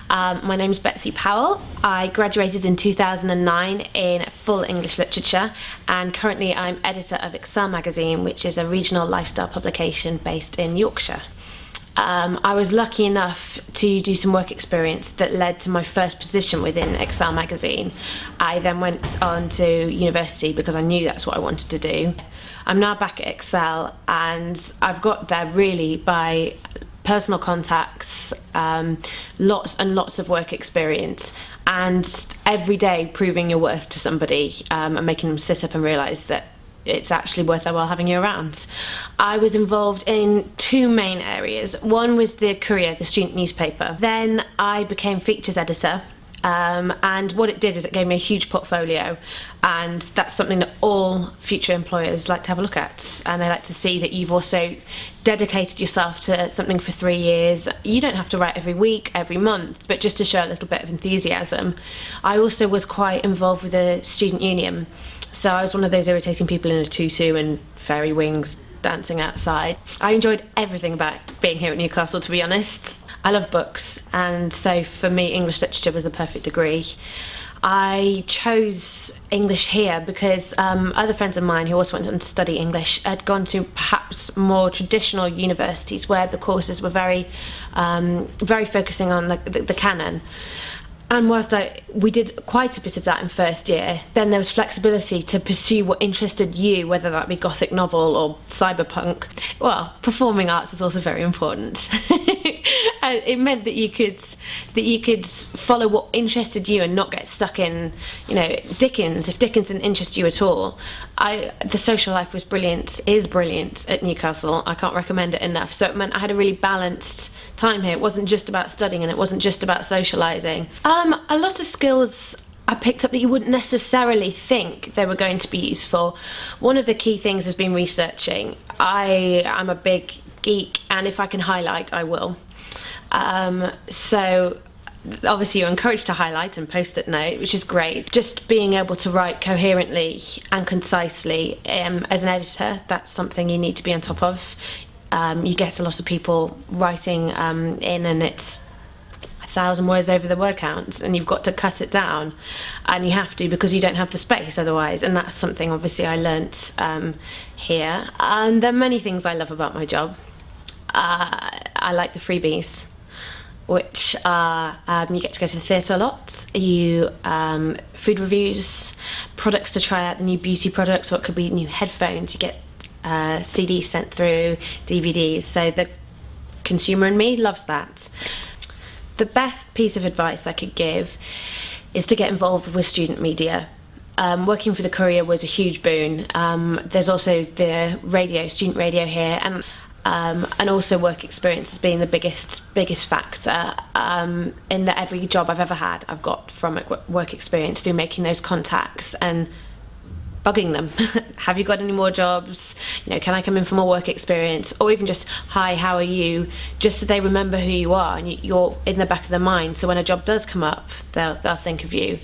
My name is Betsy Powell. I graduated in 2009 in full English literature, and currently I'm editor of SELLL magazine, which is a regional lifestyle publication based in Yorkshire. I was lucky enough to do some work experience that led to my first position within SELLL magazine. I then went on to university because I knew that's what I wanted to do. I'm now back at SELLL, and I've got there really by personal contacts, lots and lots of work experience, and every day proving your worth to somebody and making them sit up and realise that it's actually worth their while having you around. I was involved in two main areas. One was the Courier, the student newspaper. Then I became features editor. And what it did is it gave me a huge portfolio, and that's something that all future employers like to have a look at, and they like to see that you've also dedicated yourself to something for 3 years. You don't have to write every week, every month, but just to show a little bit of enthusiasm. I also was quite involved with the student union, so I was one of those irritating people in a tutu and fairy wings dancing outside. I enjoyed everything about being here at Newcastle, to be honest. I love books, and so for me English literature was a perfect degree. I chose English here because other friends of mine who also went on to study English had gone to perhaps more traditional universities where the courses were very focusing on the canon. And whilst we did quite a bit of that in first year, then there was flexibility to pursue what interested you, whether that be gothic novel or cyberpunk. Well, performing arts was also very important. And it meant that you could follow what interested you and not get stuck in, Dickens, if Dickens didn't interest you at all. The social life was brilliant, is brilliant at Newcastle. I can't recommend it enough. So it meant I had a really balanced time here. It wasn't just about studying, and it wasn't just about socialising. A lot of skills I picked up that you wouldn't necessarily think they were going to be useful. One of the key things has been researching. I'm a big geek, and if I can highlight, I will. So obviously you're encouraged to highlight and post-it note, which is great. Just being able to write coherently and concisely as an editor, that's something you need to be on top of. You get a lot of people writing in, and it's 1,000 words over the word count, and you've got to cut it down, and you have to because you don't have the space otherwise, and that's something obviously I learnt here. And there are many things I love about my job. I like the freebies, which are you get to go to the theatre a lot, food reviews, products to try out, the new beauty products, or it could be new headphones. You get CDs sent through, DVDs, so the consumer in me loves that. The best piece of advice I could give is to get involved with student media. Working for the Courier was a huge boon. There's also the student radio here, and also work experience has been the biggest factor in that every job I've ever had I've got from work experience through making those contacts and bugging them. Have you got any more jobs? Can I come in for more work experience? Or even just, hi, how are you? Just so they remember who you are and you're in the back of their mind, so when a job does come up, they'll think of you.